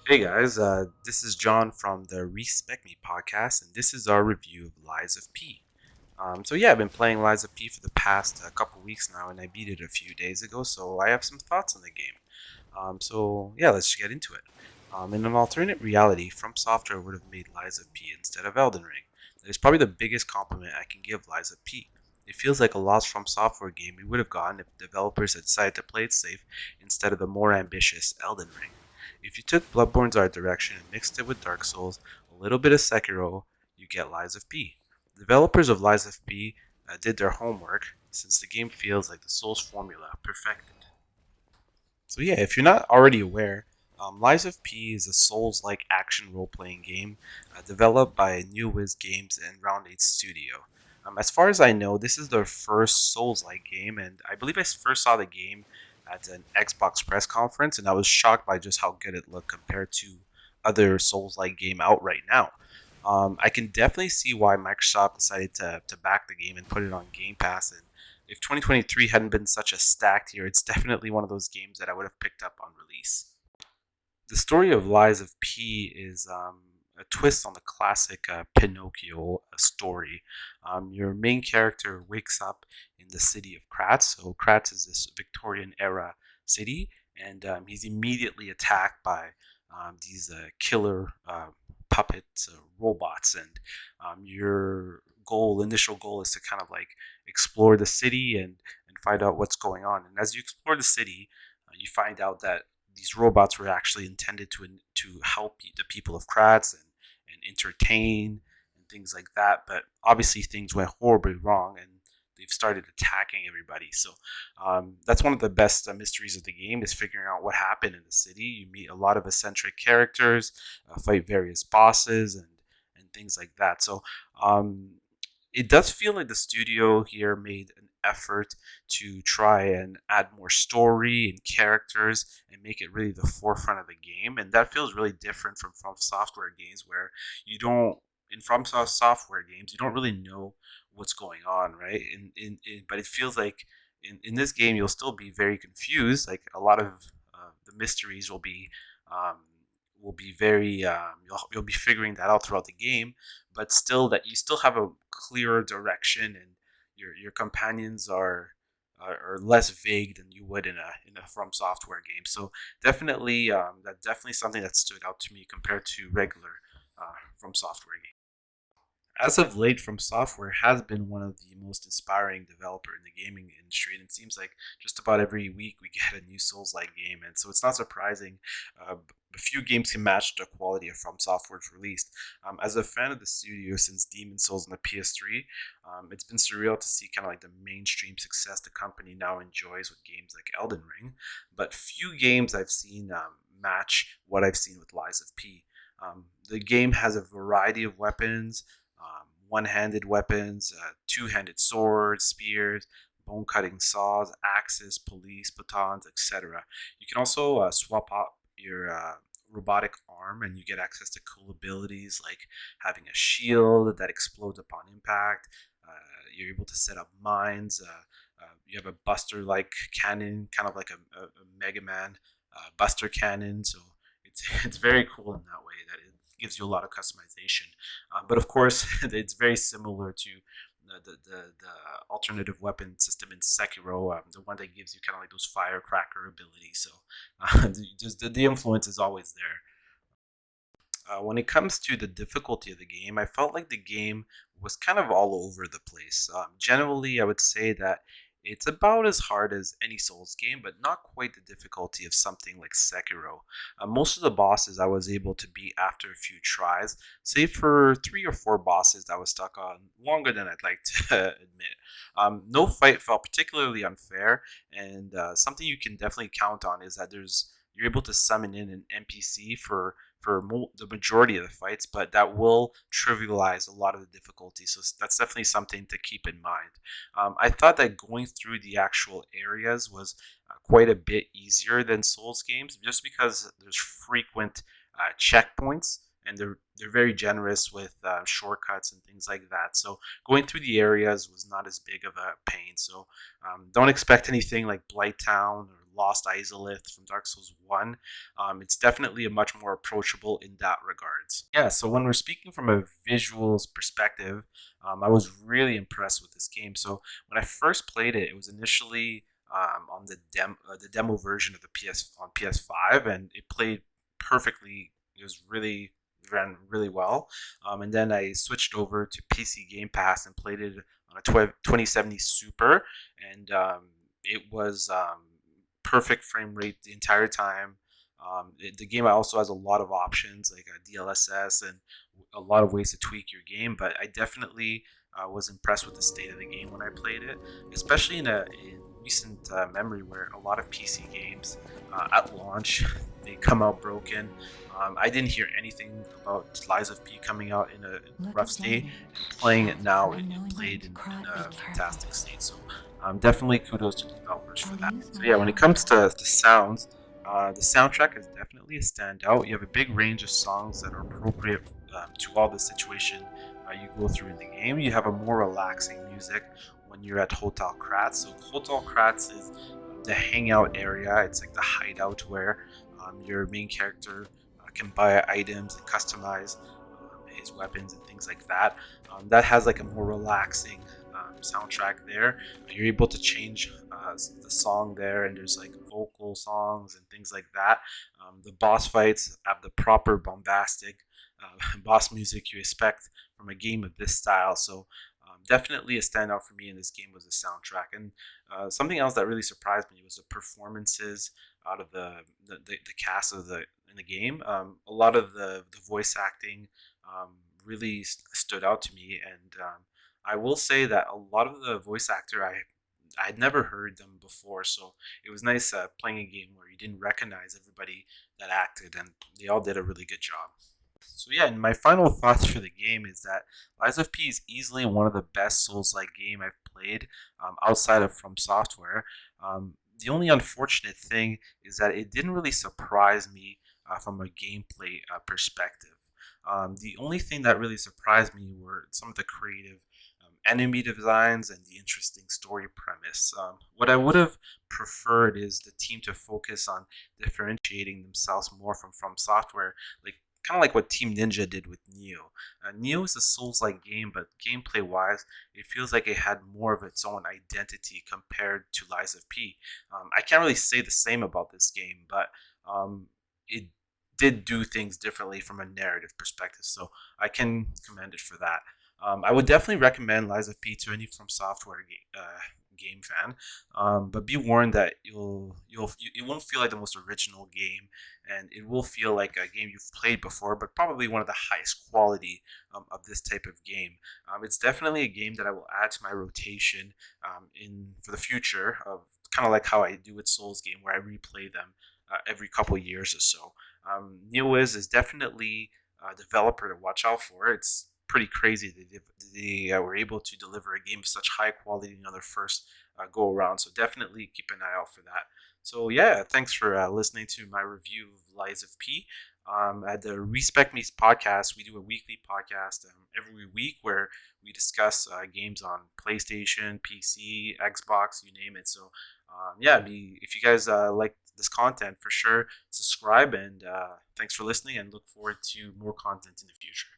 Hey guys, this is John from the ReSpec Me podcast, and this is our review of Lies of P. So I've been playing Lies of P for the past couple weeks now, and I beat it a few days ago, so I have some thoughts on the game. Let's get into it. In an alternate reality, From Software would have made Lies of P instead of Elden Ring. That is probably the biggest compliment I can give Lies of P. It feels like a lost From Software game we would have gotten if developers had decided to play it safe instead of the more ambitious Elden Ring. If you took Bloodborne's art direction and mixed it with Dark Souls, a little bit of Sekiro, you get Lies of P. The developers of Lies of P did their homework, since the game feels like the Souls formula perfected. If you're not already aware, Lies of P is a Souls-like action role-playing game developed by New Wiz Games and Round 8 Studio. As far as I know, this is their first Souls-like game, and I believe I first saw the game at an Xbox press conference, and I was shocked by just how good it looked compared to other Souls-like game out right now. I can definitely see why Microsoft decided to back the game and put it on Game Pass. And if 2023 hadn't been such a stacked year, it's definitely one of those games that I would have picked up on release. The story of Lies of P is a twist on the classic Pinocchio story. Your main character wakes up in the city of Kratz. So Kratz is this Victorian era city, and he's immediately attacked by these killer puppet robots. And your initial goal, is to kind of like explore the city and find out what's going on. And as you explore the city, you find out that these robots were actually intended to help the people of Kratz and entertain and things like that. But obviously, things went horribly wrong, and they've started attacking everybody. So that's one of the best mysteries of the game, is figuring out what happened in the city. You meet a lot of eccentric characters, fight various bosses, and things like that. Um, it does feel like the studio here made an effort to try and add more story and characters and make it really the forefront of the game. And that feels really different from software games, where you don't, in software games, you don't really know what's going on, right? But it feels like in this game, you'll still be very confused. Like a lot of the mysteries um, will be very, you'll be figuring that out throughout the game, but still that you still have a clearer direction, and your companions are less vague than you would in a From Software game. So definitely, that's definitely something that stood out to me compared to regular From Software games. As of late, From Software has been one of the most inspiring developer in the gaming industry, and it seems like just about every week we get a new Souls-like game, and so it's not surprising. A few games can match the quality of From Software's released. As a fan of the studio since Demon Souls on the PS3, it's been surreal to see kind of like the mainstream success the company now enjoys with games like Elden Ring. But few games I've seen match what I've seen with Lies of P. The game has a variety of weapons, one-handed weapons, two-handed swords, spears, bone-cutting saws, axes, police batons, etc. You can also swap out your robotic arm, and you get access to cool abilities like having a shield that explodes upon impact. You're able to set up mines. You have a buster-like cannon, kind of like a Mega Man Buster cannon. So it's very cool in that way, that it gives you a lot of customization. But of course, it's very similar to the alternative weapon system in Sekiro, the one that gives you kind of like those firecracker abilities. So the influence is always there. When it comes to the difficulty of the game, I felt like the game was kind of all over the place. Generally, I would say that it's about as hard as any Souls game, but not quite the difficulty of something like Sekiro. Most of the bosses I was able to beat after a few tries, save for three or four bosses that I was stuck on longer than I'd like to admit. No fight felt particularly unfair, and something you can definitely count on is that you're able to summon in an NPC for the majority of the fights, but that will trivialize a lot of the difficulty. So that's definitely something to keep in mind. I thought that going through the actual areas was quite a bit easier than Souls games, just because there's frequent checkpoints, and they're very generous with shortcuts and things like that. So going through the areas was not as big of a pain. So don't expect anything like Blighttown or Lost Izalith from Dark Souls 1. It's definitely a much more approachable in that regards. Yeah, so when we're speaking from a visuals perspective, I was really impressed with this game. So when I first played it, it was initially on the demo version of the PS5, and it played perfectly. It was really ran really well. And then I switched over to PC Game Pass and played it on a 2070 Super, and it was perfect frame rate the entire time. The game also has a lot of options like a DLSS and a lot of ways to tweak your game, but I definitely was impressed with the state of the game when I played it, especially in recent memory where a lot of PC games at launch they come out broken. I didn't hear anything about Lies of P coming out in a rough state. And playing it now, it played in a fantastic state. So definitely kudos to the developers for that. So yeah, when it comes to sounds, the soundtrack is definitely a standout. You have a big range of songs that are appropriate to all the situation you go through in the game. You have a more relaxing music when you're at Hotel Kratz. So Hotel Kratz is the hangout area. It's like the hideout where your main character can buy items and customize his weapons and things like that. That has like a more relaxing soundtrack there. You're able to change the song there, and there's like vocal songs and things like that. The boss fights have the proper bombastic boss music you expect from a game of this style. So definitely a standout for me in this game was the soundtrack. And something else that really surprised me was the performances out of the cast of the in the game. A lot of the voice acting really stood out to me, and I will say that a lot of the voice actor I had never heard them before, so it was nice playing a game where you didn't recognize everybody that acted, and they all did a really good job. So yeah, and my final thoughts for the game is that Lies of P is easily one of the best Souls-like game I've played outside of From Software. The only unfortunate thing is that it didn't really surprise me from a gameplay perspective. The only thing that really surprised me were some of the creative enemy designs and the interesting story premise. What I would have preferred is the team to focus on differentiating themselves more from Software, like kind of like what Team Ninja did with Neo. Neo is a Souls-like game, but gameplay-wise, it feels like it had more of its own identity compared to Lies of P. I can't really say the same about this game, but it did do things differently from a narrative perspective, so I can commend it for that. I would definitely recommend Lies of P to any From Software game fan, but be warned that it won't feel like the most original game, and it will feel like a game you've played before, but probably one of the highest quality of this type of game. It's definitely a game that I will add to my rotation in for the future, of kind of like how I do with Souls game, where I replay them every couple years or so. Neowiz is definitely a developer to watch out for. It's pretty crazy that they were able to deliver a game of such high quality on their first go around. So definitely keep an eye out for that. So yeah, thanks for listening to my review of Lies of P. At the ReSpec Me podcast, we do a weekly podcast every week where we discuss games on PlayStation, PC, Xbox, you name it. So yeah, if you guys like this content, for sure subscribe, and thanks for listening, and look forward to more content in the future.